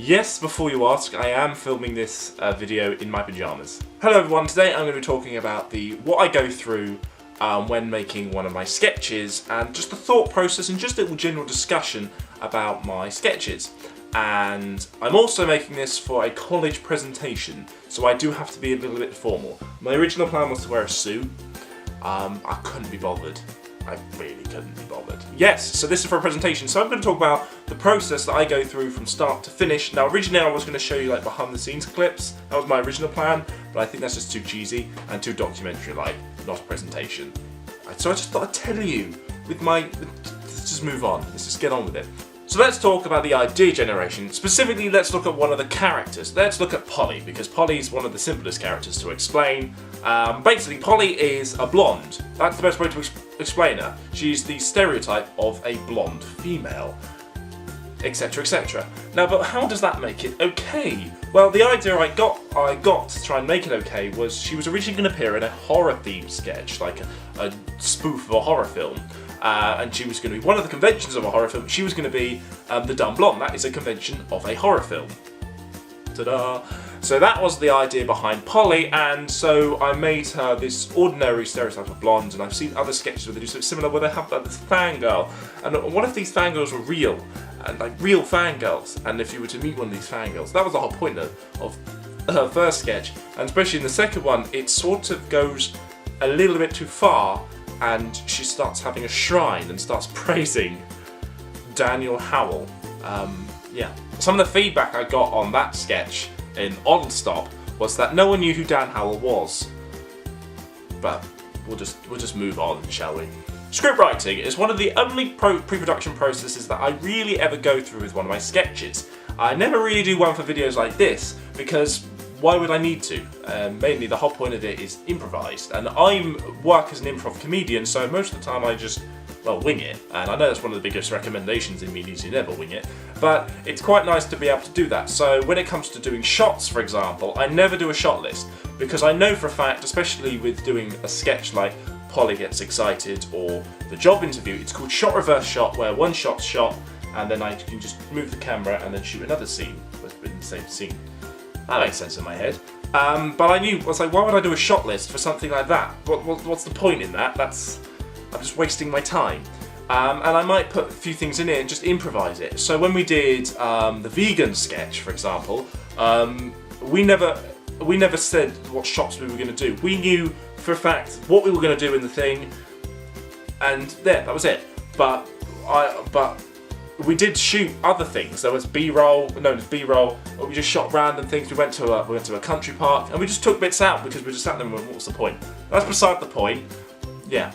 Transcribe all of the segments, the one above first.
Yes, before you ask, I am filming this video in my pyjamas. Hello everyone, today I'm going to be talking about what I go through when making one of my sketches, and just the thought process and just a little general discussion about my sketches. And I'm also making this for a college presentation, so I do have to be a little bit formal. My original plan was to wear a suit. I couldn't be bothered. I really couldn't be bothered. Yes, so this is for a presentation, so I'm going to talk about the process that I go through from start to finish. Now originally I was going to show you like behind the scenes clips, that was my original plan, but I think that's just too cheesy and too documentary-like, not a presentation. So I just thought I'd tell you, let's just move on, let's just get on with it. So let's talk about the idea generation. Specifically, let's look at one of the characters. Let's look at Polly, because Polly is one of the simplest characters to explain. Basically, Polly is a blonde. That's the best way to explain her. She's the stereotype of a blonde female, etc, etc. Now, but how does that make it okay? Well, the idea I got to try and make it okay was she was originally going to appear in a horror-themed sketch, like a spoof of a horror film. And she was going to be one of the conventions of a horror film. She was going to be the dumb blonde. That is a convention of a horror film. Ta-da! So that was the idea behind Polly, and so I made her this ordinary stereotype of blonde. And I've seen other sketches where they do something similar, where they have like this fangirl. And what if these fangirls were real, and like real fangirls? And if you were to meet one of these fangirls, that was the whole point of her first sketch. And especially in the second one, it sort of goes a little bit too far. And she starts having a shrine and starts praising Daniel Howell. Yeah. Some of the feedback I got on that sketch in On Stop was that no one knew who Dan Howell was. But we'll just move on, shall we? Script writing is one of the only pre-production processes that I really ever go through with one of my sketches. I never really do one for videos like this because why would I need to? Mainly the whole point of it is improvised, and I work as an improv comedian, so most of the time I just, wing it. And I know that's one of the biggest recommendations in me, is you never wing it, but it's quite nice to be able to do that. So when it comes to doing shots, for example, I never do a shot list, because I know for a fact, especially with doing a sketch like Polly Gets Excited or the job interview, it's called shot reverse shot, where one shot's shot, and then I can just move the camera and then shoot another scene within the same scene. That makes sense in my head. But I was like, why would I do a shot list for something like that? What's the point in that? I'm just wasting my time. And I might put a few things in it and just improvise it. So when we did the vegan sketch, for example, we never said what shots we were going to do. We knew for a fact what we were going to do in the thing, and that was it. But we did shoot other things. There was B-roll, known as B-roll. We just shot random things. We went to a country park, and we just took bits out because we just sat there and went, what's the point? That's beside the point. Yeah.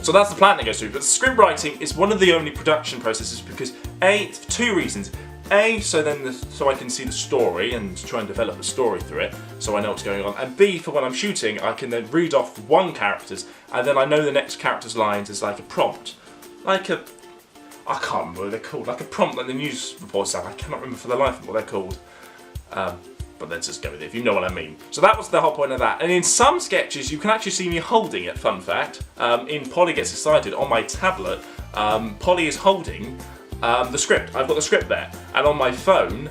So that's the plan that goes through. But script writing is one of the only production processes because A, for two reasons. A, so I can see the story and try and develop the story through it, so I know what's going on. And B, for when I'm shooting, I can then read off one character's, and then I know the next character's lines is like a prompt, I can't remember what they're called, like a prompt like the news reports have. I cannot remember for the life of what they're called. But let's just go with it, if you know what I mean. So that was the whole point of that. And in some sketches, you can actually see me holding it, fun fact. In Polly Gets Excited, on my tablet, Polly is holding the script. I've got the script there. And on my phone,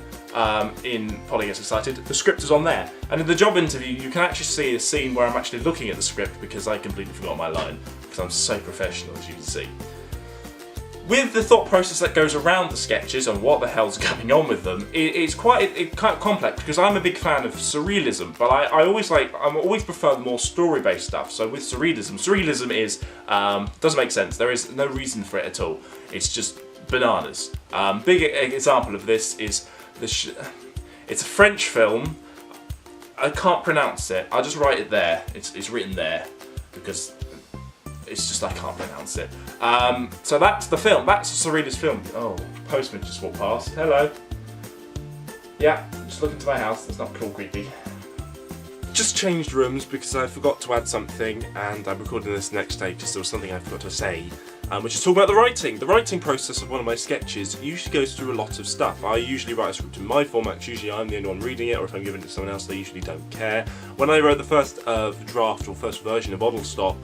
in Polly Gets Excited, the script is on there. And in the job interview, you can actually see a scene where I'm actually looking at the script because I completely forgot my line. Because I'm so professional, as you can see. With the thought process that goes around the sketches and what the hell's going on with them, it's quite complex because I'm a big fan of surrealism, but I always prefer the more story-based stuff. So with surrealism is doesn't make sense. There is no reason for it at all. It's just bananas. Big example of this is it's a French film. I can't pronounce it. I'll just write it there. It's written there because it's just I can't pronounce it. So that's the film. That's a surrealist film. Oh, postman just walked past. Hello. Yeah, just look into my house. That's not cool, creepy. Just changed rooms because I forgot to add something, and I'm recording this next day because there was something I forgot to say. Which is talking about the writing. The writing process of one of my sketches usually goes through a lot of stuff. I usually write a script in my format. Usually I'm the only one reading it, or if I'm giving it to someone else, they usually don't care. When I wrote the first draft or first version of Bottle Stop,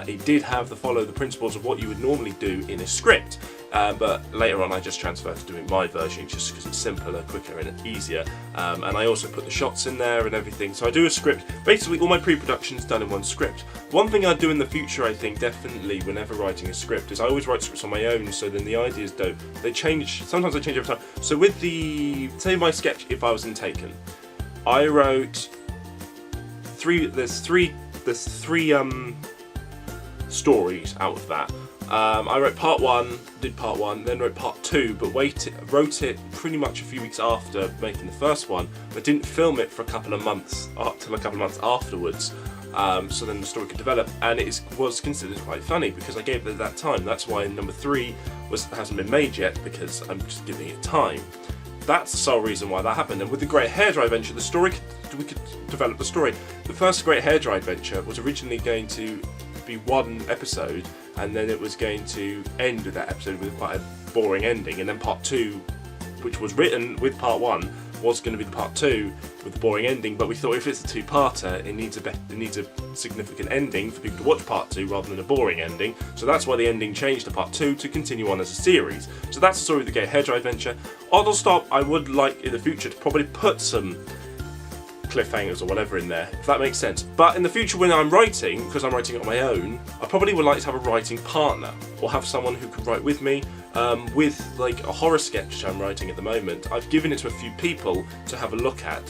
It did have the follow the principles of what you would normally do in a script, but later on I just transferred to doing my version just because it's simpler, quicker and easier, and I also put the shots in there and everything. So I do a script, basically all my pre-production is done in one script. One thing I do in the future, I think definitely whenever writing a script, is I always write scripts on my own, so then the ideas don't, they change, sometimes they change over time. So with the, say my sketch If I Was in Taken, I wrote there's three stories out of that. I wrote part one, then wrote part two, but wrote it pretty much a few weeks after making the first one, but didn't film it for a couple of months, till a couple of months afterwards, so then the story could develop, and it was considered quite funny because I gave it that time. That's why number 3 hasn't been made yet, because I'm just giving it time. That's the sole reason why that happened. And with the Great Hairdryer Adventure, we could develop the story. The first Great Hairdryer Adventure was originally going to be one episode, and then it was going to end with that episode with quite a boring ending, and then part 2, which was written with part 1, was going to be the part 2 with the boring ending, but we thought if it's a two-parter, it needs a significant ending for people to watch part 2 rather than a boring ending, so that's why the ending changed to part 2 to continue on as a series. So that's the story of the Great Hairdryer Adventure. Oddle Stop, I would like in the future to probably put some cliffhangers or whatever in there, if that makes sense. But in the future when I'm writing, because I'm writing it on my own, I probably would like to have a writing partner, or have someone who could write with me. With like a horror sketch I'm writing at the moment, I've given it to a few people to have a look at.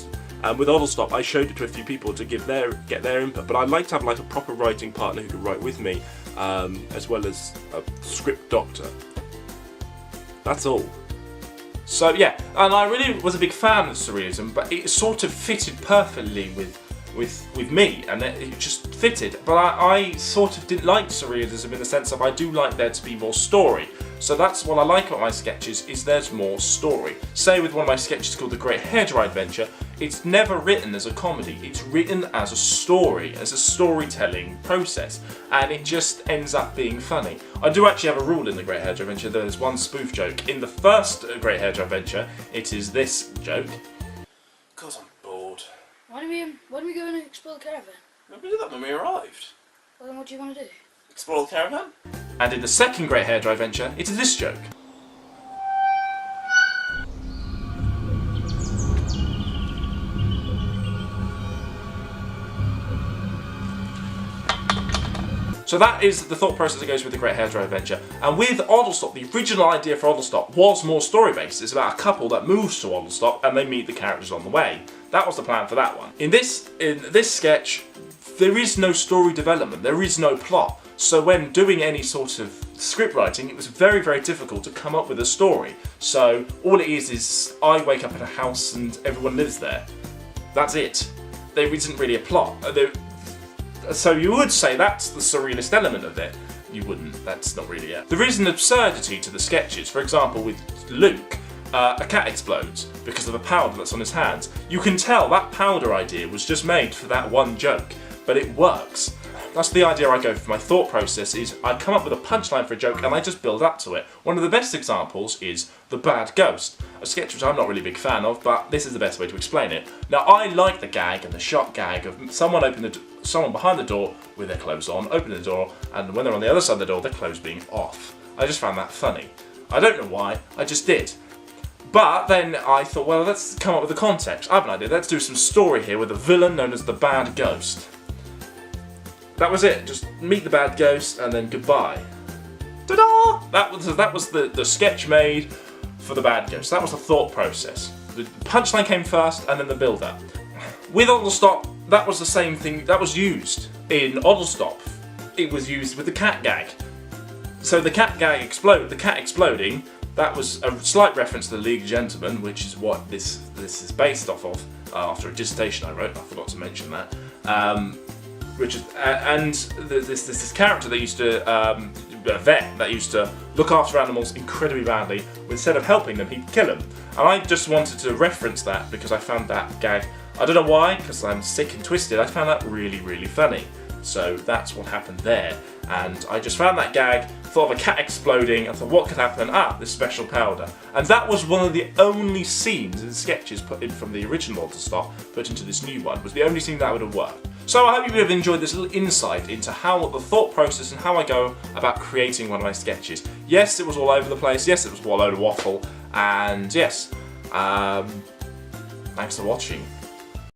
With Oddle Stop, I showed it to a few people to get their input, but I'd like to have like a proper writing partner who could write with me, as well as a script doctor. That's all. So yeah, and I really was a big fan of surrealism, but it sort of fitted perfectly with me, and it just fitted. But I sort of didn't like surrealism in the sense of I do like there to be more story. So that's what I like about my sketches, is there's more story. Say with one of my sketches called The Great Hairdryer Adventure, it's never written as a comedy, it's written as a story, as a storytelling process, and it just ends up being funny. I do actually have a rule in The Great Hairdryer Adventure. There's one spoof joke. In the first Great Hairdryer Adventure, it is this joke. Because I'm bored. Why do we go and explore the caravan? We did that when we arrived. Well, then what do you want to do? Explore the caravan? And in the second Great Hairdryer Adventure, it is this joke. So that is the thought process that goes with the Great Hairdryer Adventure. And with Oddle Stop, the original idea for Oddle Stop was more story-based. It's about a couple that moves to Oddle Stop and they meet the characters on the way. That was the plan for that one. In this sketch, there is no story development, there is no plot. So when doing any sort of script writing, it was very, very difficult to come up with a story. So all it is I wake up in a house and everyone lives there. That's it. There isn't really a plot. So you would say that's the surrealist element of it. You wouldn't, that's not really it. There is an absurdity to the sketches. For example, with Luke, a cat explodes because of a powder that's on his hands. You can tell that powder idea was just made for that one joke, but it works. That's the idea I go for. My thought process is I come up with a punchline for a joke and I just build up to it. One of the best examples is The Bad Ghost, a sketch which I'm not really a big fan of, but this is the best way to explain it. Now I like the gag and the shot gag of someone behind the door with their clothes on, opening the door, and when they're on the other side of the door, their clothes being off. I just found that funny. I don't know why, I just did. But then I thought, well, let's come up with the context. I have an idea, let's do some story here with a villain known as the Bad Ghost. That was it, just meet the bad ghost and then goodbye. Ta-da! That was the sketch made for the bad ghost. That was the thought process. The punchline came first and then the build-up. With Oddle Stop, that was the same thing that was used in Oddle Stop. It was used with the cat gag. So the cat gag the cat exploding, that was a slight reference to the League of Gentlemen, which is what this is based off of, after a dissertation I wrote. I forgot to mention that. This character that used to, a vet that used to look after animals incredibly badly, instead of helping them, he'd kill them. And I just wanted to reference that because I found that gag, I don't know why, because I'm sick and twisted, I found that really, really funny. So that's what happened there. And I just found that gag, thought of a cat exploding, I thought what could happen? This special powder. And that was one of the only scenes in sketches put in from the original to stop, put into this new one, was the only scene that would have worked. So I hope you would have enjoyed this little insight into how the thought process and how I go about creating one of my sketches. Yes, it was all over the place, yes, it was a load of waffle, and yes, thanks for watching.